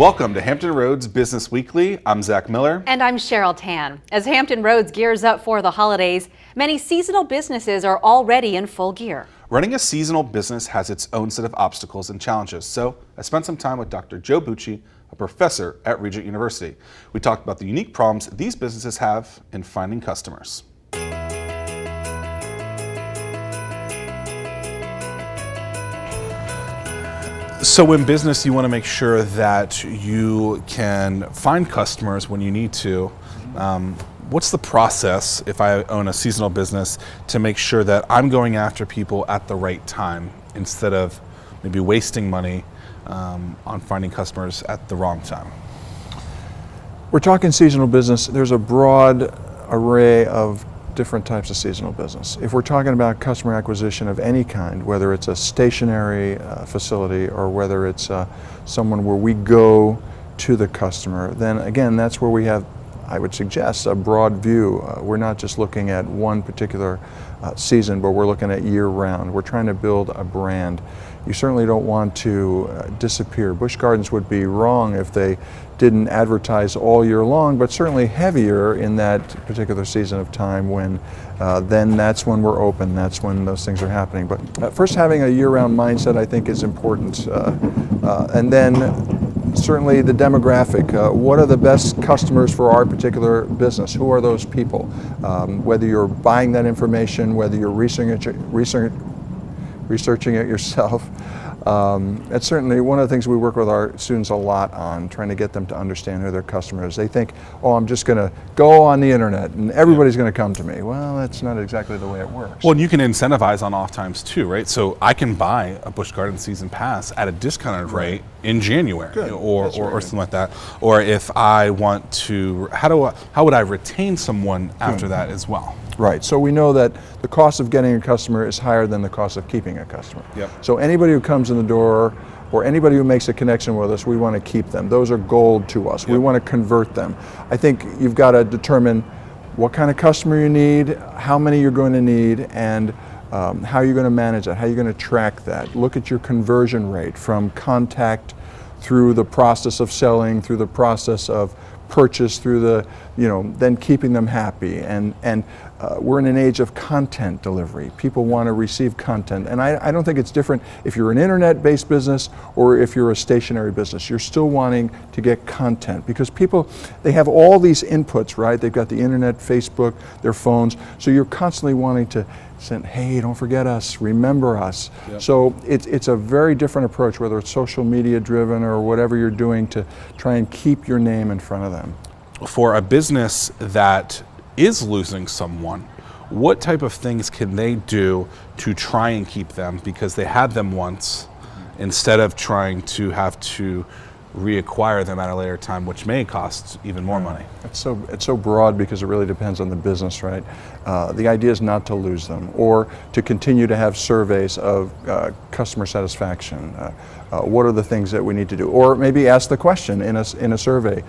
Welcome to Hampton Roads Business Weekly. I'm Zach Miller. And I'm Cheryl Tan. As Hampton Roads gears up for the holidays, many seasonal businesses are already in full gear. Running a seasonal business has its own set of obstacles and challenges, so I spent some time with Dr. Joe Bucci, a professor at Regent University. We talked about the unique problems these businesses have in finding customers. So in business, you want to make sure that you can find customers when you need to. What's the process, if I own a seasonal business, to make sure that I'm going after people at the right time instead of maybe wasting money on finding customers at the wrong time? We're talking seasonal business. There's a broad array of different types of seasonal business. If we're talking about customer acquisition of any kind, whether it's a stationary facility or whether it's someone where we go to the customer, then again, that's where we have, I would suggest, a broad view. We're not just looking at one particular season, but we're looking at year-round. We're trying to build a brand. You certainly don't want to disappear. Busch Gardens would be wrong if they didn't advertise all year long, but certainly heavier in that particular season of time when then that's when we're open, that's when those things are happening. But first, having a year-round mindset, I think, is important. And then certainly the demographic. What are the best customers for our particular business? Who are those people? Whether you're buying that information, whether you're researching it yourself. That's certainly one of the things we work with our students a lot on, trying to get them to understand who their customer is. They think, oh, I'm just going to go on the internet and everybody's going to come to me. Well, that's not exactly the way it works. Well, and you can incentivize on off times too, right? So I can buy a Busch Gardens season pass at a discounted rate in January or something like that. Or if I want to, how would I retain someone after that as well? Right, so we know that the cost of getting a customer is higher than the cost of keeping a customer. Yep. So anybody who comes in the door or anybody who makes a connection with us, we want to keep them. Those are gold to us. Yep. We want to convert them. I think you've got to determine what kind of customer you need, how many you're going to need, and how you're going to manage that, how you're going to track that. Look at your conversion rate from contact through the process of selling, through the process of purchase, through the, then keeping them happy. And we're in an age of content delivery. People want to receive content. And I don't think it's different if you're an internet-based business or if you're a stationary business. You're still wanting to get content because people, they have all these inputs, right? They've got the internet, Facebook, their phones. So you're constantly wanting to send, hey, don't forget us, remember us. Yep. So it's a very different approach, whether it's social media driven or whatever you're doing to try and keep your name in front of them. For a business that is losing someone, what type of things can they do to try and keep them because they had them once instead of trying to have to reacquire them at a later time, which may cost even more money? It's so broad because it really depends on the business, right? The idea is not to lose them or to continue to have surveys of customer satisfaction. What are the things that we need to do? Or maybe ask the question in a survey.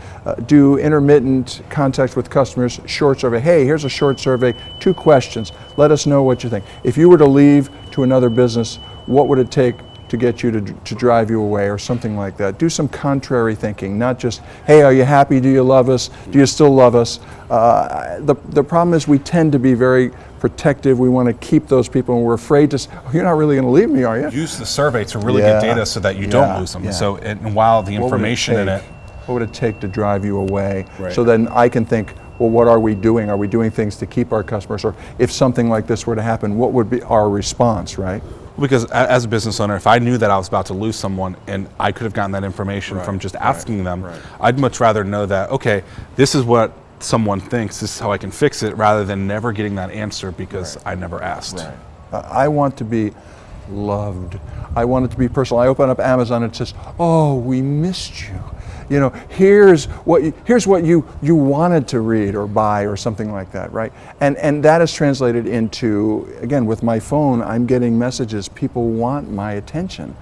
Do intermittent contact with customers, short survey. Hey, here's a short survey, 2 questions. Let us know what you think. If you were to leave to another business, what would it take to get you to drive you away or something like that? Do some contrary thinking, not just, hey, are you happy? Do you love us? Do you still love us? The problem is we tend to be very protective. We want to keep those people and we're afraid to, you're not really going to leave me, are you? Use the survey to really get data so that you don't lose them. So, and while the information in it. What would it take to drive you away? Right. So then I can think, well, what are we doing? Are we doing things to keep our customers? Or if something like this were to happen, what would be our response, right? Because as a business owner, if I knew that I was about to lose someone and I could have gotten that information from just asking them, I'd much rather know that, okay, this is what someone thinks, this is how I can fix it, rather than never getting that answer because I never asked. Right. I want to be loved. I want it to be personal. I open up Amazon and it says, oh, we missed you. Here's what you wanted to read or buy or something like that, right? And that is translated into, again, with my phone, I'm getting messages. People want my attention.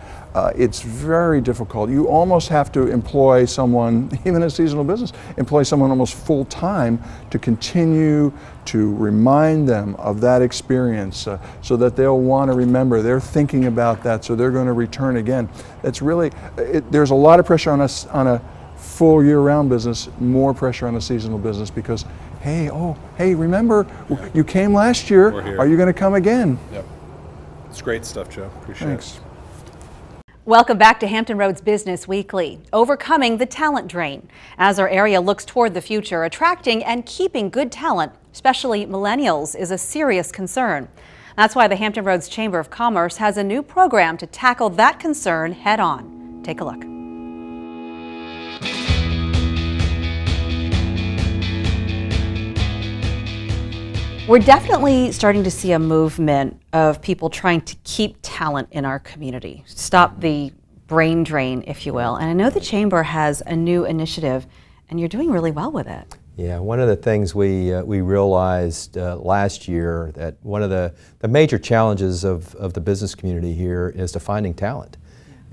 It's very difficult. You almost have to employ someone, even in a seasonal business, employ someone almost full time to continue to remind them of that experience so that they'll want to remember. They're thinking about that, so they're going to return again. It's really, there's a lot of pressure on us on a full year-round business, more pressure on the seasonal business because, hey, remember, you came last year. We're here. Are you going to come again? Yep. It's great stuff, Joe. Appreciate Thanks. it. Welcome back to Hampton Roads Business Weekly. Overcoming the talent drain. As our area looks toward the future, attracting and keeping good talent, especially millennials, is a serious concern. That's why the Hampton Roads Chamber of Commerce has a new program to tackle that concern head on. Take a look. We're definitely starting to see a movement of people trying to keep talent in our community, stop the brain drain, if you will. And I know the Chamber has a new initiative, and you're doing really well with it. Yeah, one of the things we realized last year that one of the major challenges of the business community here is to finding talent.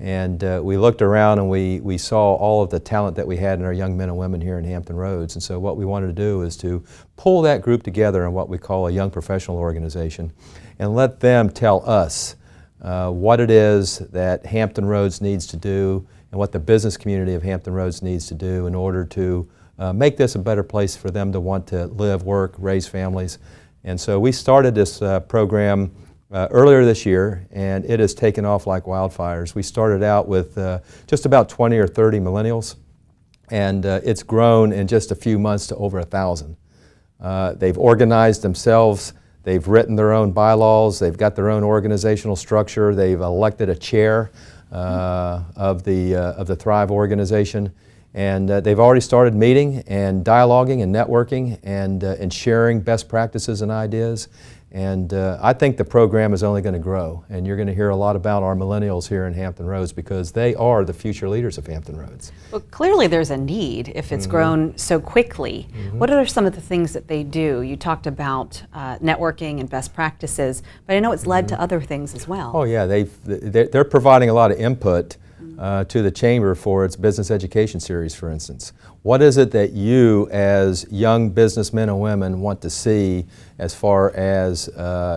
And we looked around and we saw all of the talent that we had in our young men and women here in Hampton Roads. And so what we wanted to do is to pull that group together in what we call a young professional organization and let them tell us what it is that Hampton Roads needs to do and what the business community of Hampton Roads needs to do in order to make this a better place for them to want to live, work, raise families. And so we started this program earlier this year, and it has taken off like wildfires. We started out with just about 20 or 30 millennials, and it's grown in just a few months to over 1,000. They've organized themselves, they've written their own bylaws, they've got their own organizational structure, they've elected a chair of the Thrive organization, and they've already started meeting and dialoguing and networking and sharing best practices and ideas. And I think the program is only going to grow, and you're going to hear a lot about our millennials here in Hampton Roads because they are the future leaders of Hampton Roads. Well, clearly there's a need if it's grown so quickly. What are some of the things that they do? You talked about networking and best practices, but I know it's led to other things as well. Oh yeah, they're providing a lot of input to the Chamber for its business education series, for instance. What is it that you as young businessmen and women want to see as far as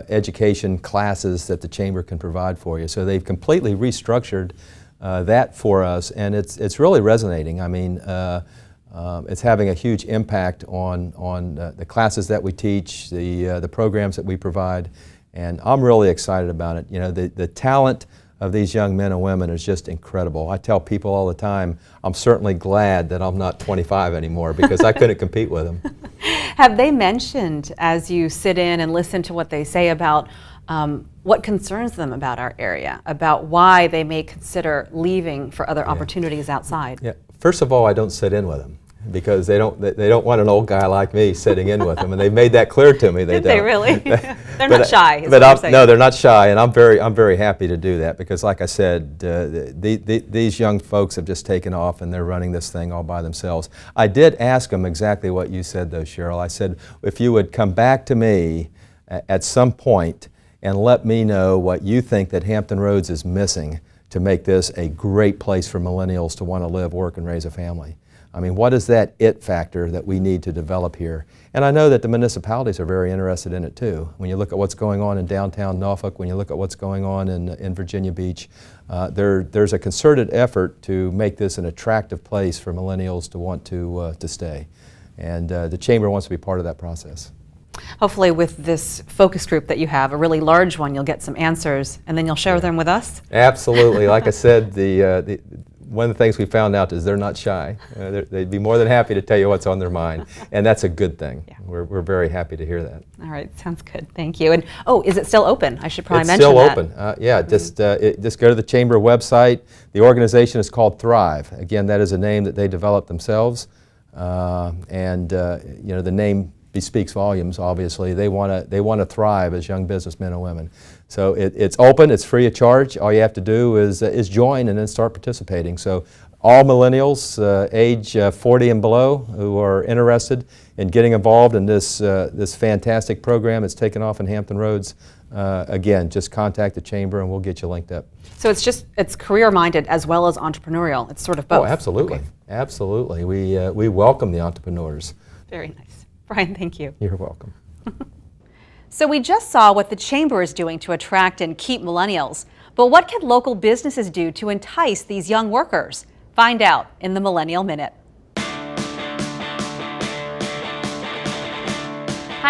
education classes that the Chamber can provide for you? So they've completely restructured that for us, and it's really resonating. I mean, it's having a huge impact on the classes that we teach, the programs that we provide, and I'm really excited about it. You know, the talent of these young men and women is just incredible. I tell people all the time, I'm certainly glad that I'm not 25 anymore because I couldn't compete with them. Have they mentioned, as you sit in and listen to what they say about what concerns them about our area, about why they may consider leaving for other opportunities outside? Yeah. First of all, I don't sit in with them because they don't want an old guy like me sitting in with them, and they've made that clear to me. Did they really? They're not shy. Is what But you're saying. no, they're not shy, and I'm very happy to do that because, like I said, these young folks have just taken off and they're running this thing all by themselves. I did ask them exactly what you said, though, Cheryl. I said if you would come back to me at some point and let me know what you think that Hampton Roads is missing to make this a great place for millennials to want to live, work, and raise a family. I mean, what is that it factor that we need to develop here? And I know that the municipalities are very interested in it too. When you look at what's going on in downtown Norfolk, when you look at what's going on in Virginia Beach, there's a concerted effort to make this an attractive place for millennials to want to stay. And the Chamber wants to be part of that process. Hopefully with this focus group that you have, a really large one, you'll get some answers and then you'll share them with us? Absolutely. Like I said, one of the things we found out is they're not shy. They'd be more than happy to tell you what's on their mind, and that's a good thing. Yeah. We're very happy to hear that. All right, sounds good. Thank you. And is it still open? I should probably it's mention that. It's still open. Yeah, just go to the Chamber website. The organization is called Thrive. Again, that is a name that they developed themselves, and you know, the name bespeaks volumes. Obviously, they want to thrive as young businessmen and women. So it's open. It's free of charge. All you have to do is join and then start participating. So all millennials age 40 and below who are interested in getting involved in this fantastic program that's taken off in Hampton Roads, again, just contact the Chamber and we'll get you linked up. So it's career-minded as well as entrepreneurial. It's sort of both. Oh, absolutely. Okay. Absolutely. We welcome the entrepreneurs. Very nice. Brian, thank you. You're welcome. So we just saw what the Chamber is doing to attract and keep millennials. But what can local businesses do to entice these young workers? Find out in the Millennial Minute.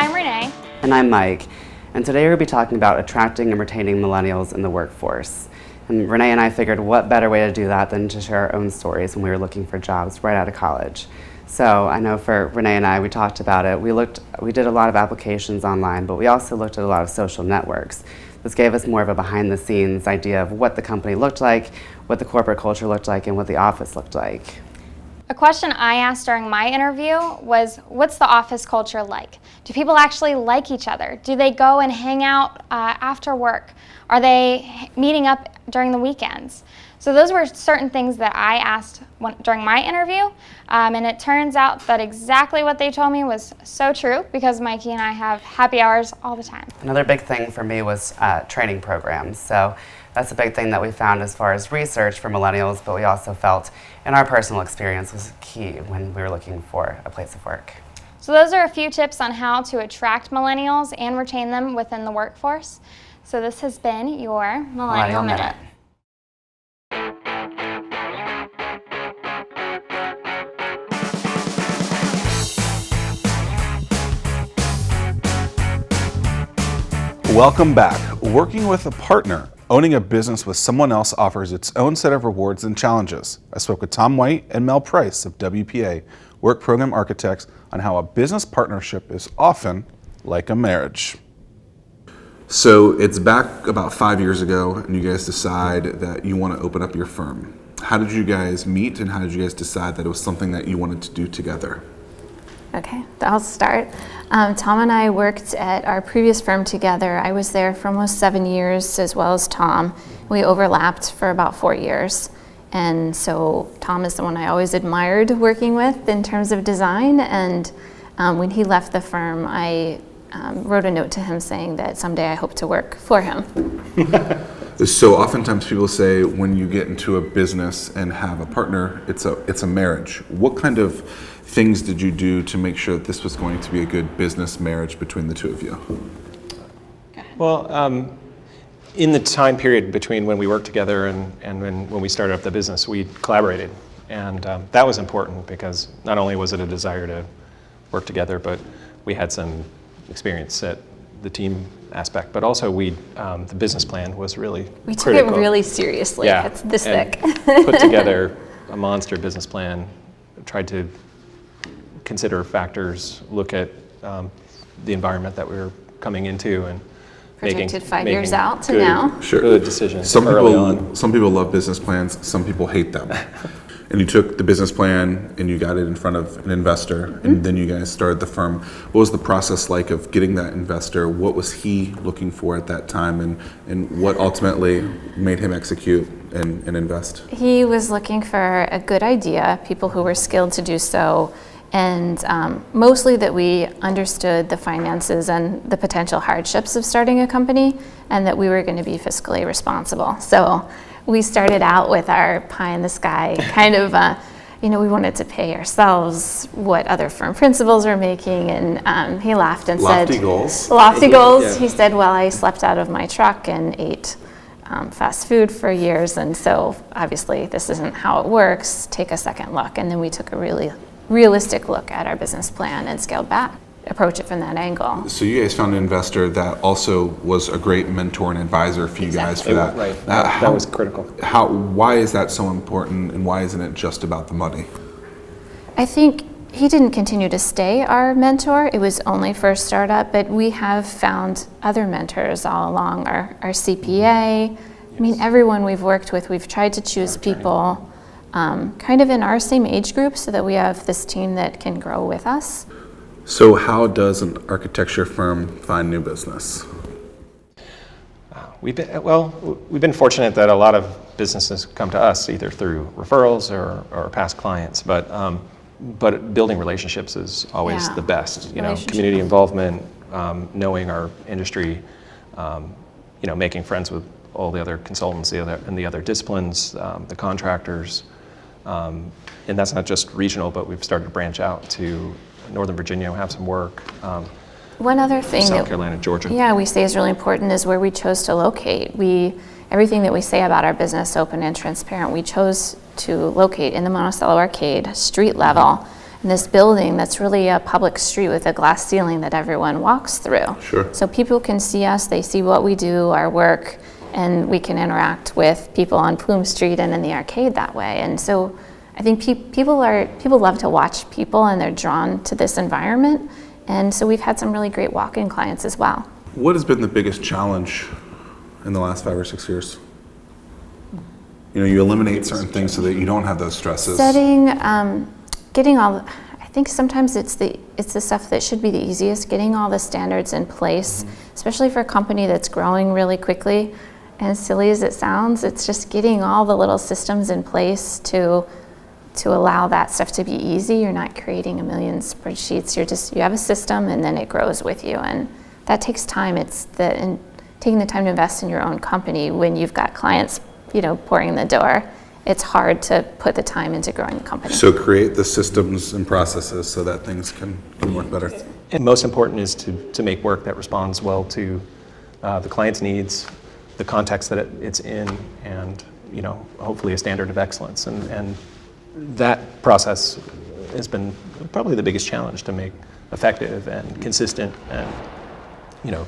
I'm Renee. And I'm Mike. And today we're going to be talking about attracting and retaining millennials in the workforce. And Renee and I figured what better way to do that than to share our own stories when we were looking for jobs right out of college. So I know for Renee and I, we talked about it. We did a lot of applications online, but we also looked at a lot of social networks. This gave us more of a behind the scenes idea of what the company looked like, what the corporate culture looked like, and what the office looked like. A question I asked during my interview was, what's the office culture like? Do people actually like each other? Do they go and hang out after work? Are they meeting up during the weekends? So those were certain things that I asked during my interview, and it turns out that exactly what they told me was so true, because Mikey and I have happy hours all the time. Another big thing for me was training programs. So that's a big thing that we found as far as research for millennials, but we also felt in our personal experience was key when we were looking for a place of work. So those are a few tips on how to attract millennials and retain them within the workforce. So this has been your Millennial Minute. Welcome back. Working with a partner, owning a business with someone else offers its own set of rewards and challenges. I spoke with Tom White and Mel Price of WPA, Work Program Architects, on how a business partnership is often like a marriage. So it's back about 5 years ago, and you guys decide that you want to open up your firm. How did you guys meet, and how did you guys decide that it was something that you wanted to do together? Okay, I'll start. Tom and I worked at our previous firm together. I was there for almost 7 years, as well as Tom. We overlapped for about 4 years. And so Tom is the one I always admired working with in terms of design. And when he left the firm, I wrote a note to him saying that someday I hope to work for him. So oftentimes people say when you get into a business and have a partner, it's a marriage. What kind of things did you do to make sure that this was going to be a good business marriage between the two of you? Well, in the time period between when we worked together and when we started up the business, we collaborated. And that was important because not only was it a desire to work together, but we had some experience at the team aspect, but also the business plan was really We took critical. it really seriously. Yeah, It's this and thick. put together a monster business plan, tried to consider factors, look at the environment that we were coming into, and Projected 5 making years out to good, now. good decisions Some early on. people love business plans, some people hate them. And you took the business plan and you got it in front of an investor, and then you guys started the firm. What was the process like of getting that investor? What was he looking for at that time, and what ultimately made him execute and invest? He was looking for a good idea, people who were skilled to do so, and mostly that we understood the finances and the potential hardships of starting a company, and that we were going to be fiscally responsible. So we started out with our pie in the sky kind of, we wanted to pay ourselves what other firm principals are making, and he laughed and said, Lofty goals. Lofty goals. Yeah. He said, well, I slept out of my truck and ate fast food for years, and so obviously this isn't how it works. Take a second look. And then we took a really realistic look at our business plan and scaled back, approach it from that angle. So you guys found an investor that also was a great mentor and advisor for you guys for that. Right, that was critical. Why is that so important, and why isn't it just about the money? I think he didn't continue to stay our mentor. It was only for a startup, but we have found other mentors all along. Our CPA, I mean, everyone we've worked with, we've tried to choose people kind of in our same age group so that we have this team that can grow with us. So how does an architecture firm find new business? We've been fortunate that a lot of businesses come to us either through referrals or past clients, but building relationships is always Yeah. the best. Relationship. Community involvement, knowing our industry, making friends with all the other consultants and the other disciplines, the contractors, and that's not just regional, but we've started to branch out to Northern Virginia, have some work. One other thing South that, Carolina, Georgia. Yeah, we say is really important is where we chose to locate. Everything that we say about our business, open and transparent, we chose to locate in the Monticello Arcade, street level. in this building that's really a public street with a glass ceiling that everyone walks through. Sure. So people can see us, they see what we do, our work, and we can interact with people on Plume Street and in the arcade that way. And so I think people love to watch people, and they're drawn to this environment. And so we've had some really great walk-in clients as well. What has been the biggest challenge in the last 5 or 6 years? You know, you eliminate certain things so that you don't have those stresses. Setting, getting all, I think sometimes it's the stuff that should be the easiest, getting all the standards in place, especially for a company that's growing really quickly. And as silly as it sounds, it's just getting all the little systems in place to allow that stuff to be easy. You're not creating a million spreadsheets. You have a system, and then it grows with you. And that takes time. It's taking the time to invest in your own company when you've got clients, pouring in the door. It's hard to put the time into growing the company. So create the systems and processes so that things can work better. And most important is to make work that responds well to the client's needs, the context that it's in, and hopefully a standard of excellence. And that process has been probably the biggest challenge to make effective and consistent, and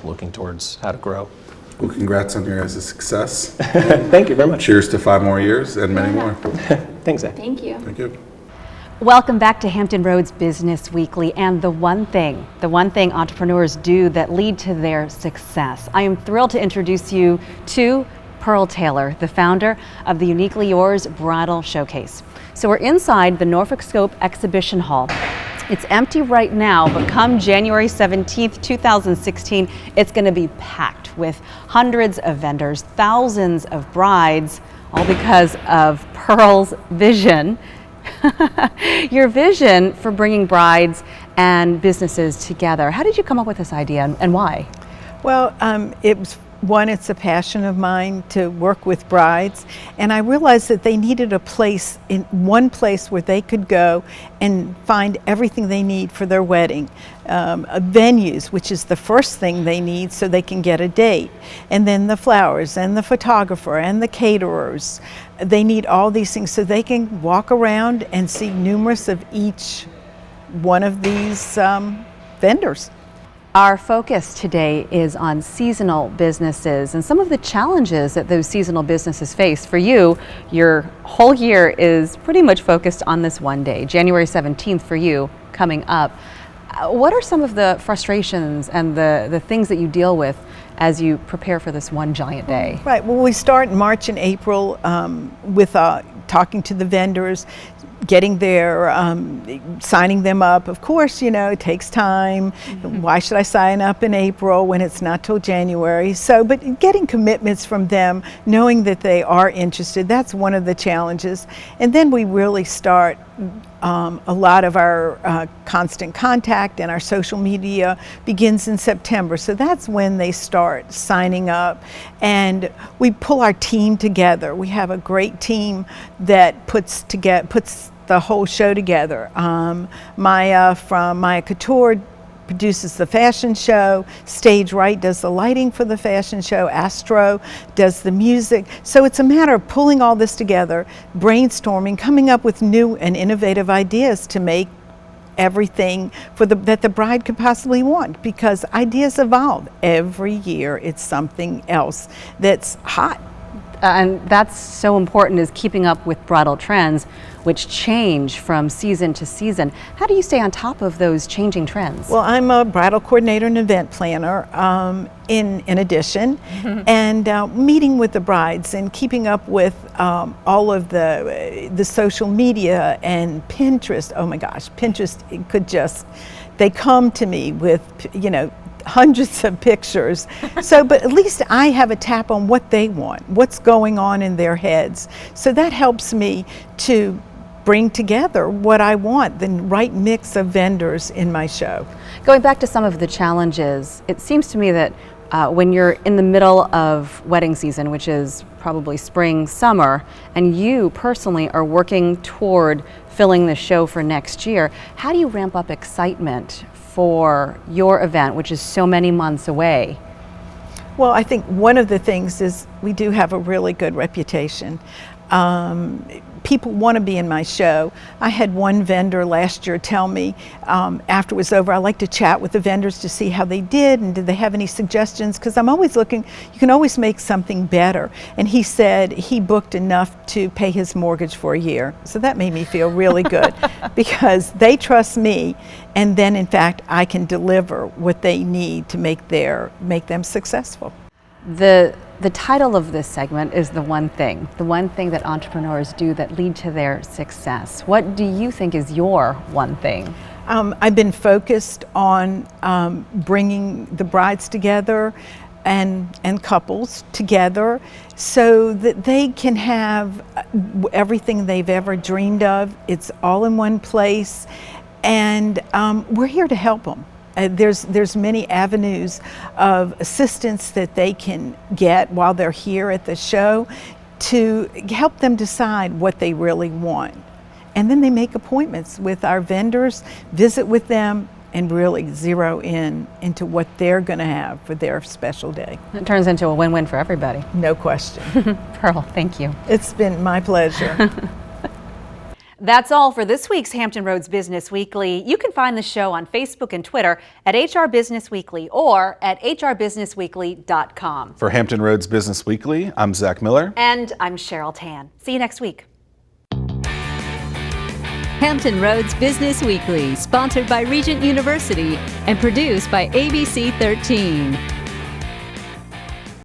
looking towards how to grow. Well, congrats on your guys' success. Thank you very much. Cheers to 5 more years and many more. Thanks, Zach. Thank you. Thank you. Welcome back to Hampton Roads Business Weekly, and the one thing entrepreneurs do that lead to their success. I am thrilled to introduce you to Pearl Taylor, the founder of the Uniquely Yours Bridal Showcase. So we're inside the Norfolk Scope Exhibition Hall. It's empty right now, but come January 17th, 2016, it's going to be packed with hundreds of vendors, thousands of brides, all because of Pearl's vision. Your vision for bringing brides and businesses together. How did you come up with this idea, and why? Well, it's a passion of mine to work with brides, and I realized that they needed one place where they could go and find everything they need for their wedding. Venues, which is the first thing they need so they can get a date, and then the flowers and the photographer and the caterers. They need all these things so they can walk around and see numerous of each one of these vendors. Our focus today is on seasonal businesses and some of the challenges that those seasonal businesses face. For you, your whole year is pretty much focused on this one day, January 17th for you, coming up. What are some of the frustrations and the things that you deal with as you prepare for this one giant day? Right, well, we start in March and April with talking to the vendors, getting there, signing them up. Of course, it takes time. Why should I sign up in April when it's not till January? So, but getting commitments from them, knowing that they are interested, that's one of the challenges. And then we really start a lot of our constant contact, and our social media begins in September. So that's when they start signing up, and we pull our team together. We have a great team that puts the whole show together. Maya from Maya Couture produces the fashion show. Stage Right does the lighting for the fashion show. Astro does the music. So it's a matter of pulling all this together, brainstorming, coming up with new and innovative ideas to make everything that the bride could possibly want, because ideas evolve. Every year it's something else that's hot. And that's so important, is keeping up with bridal trends, which change from season to season. How do you stay on top of those changing trends? Well, I'm a bridal coordinator and event planner in addition, and meeting with the brides and keeping up with all of the social media and Pinterest. Oh my gosh, Pinterest, they come to me with, hundreds of pictures. So, but at least I have a tap on what they want, what's going on in their heads. So that helps me to bring together what I want, the right mix of vendors in my show. Going back to some of the challenges, it seems to me that when you're in the middle of wedding season, which is probably spring, summer, and you personally are working toward filling the show for next year, how do you ramp up excitement for your event, which is so many months away? Well, I think one of the things is we do have a really good reputation. People want to be in my show. I had one vendor last year tell me after it was over, I like to chat with the vendors to see how they did and did they have any suggestions, because I'm always looking, you can always make something better. And he said he booked enough to pay his mortgage for a year. So that made me feel really good because they trust me, and then in fact I can deliver what they need to make them successful. The title of this segment is the one thing that entrepreneurs do that lead to their success. What do you think is your one thing? I've been focused on bringing the brides together and couples together so that they can have everything they've ever dreamed of. It's all in one place, and we're here to help them. There's many avenues of assistance that they can get while they're here at the show to help them decide what they really want. And then they make appointments with our vendors, visit with them, and really zero into what they're going to have for their special day. It turns into a win-win for everybody. No question. Pearl, thank you. It's been my pleasure. That's all for this week's Hampton Roads Business Weekly. You can find the show on Facebook and Twitter at HR Business Weekly or at hrbusinessweekly.com. For Hampton Roads Business Weekly, I'm Zach Miller. And I'm Cheryl Tan. See you next week. Hampton Roads Business Weekly, sponsored by Regent University and produced by ABC 13.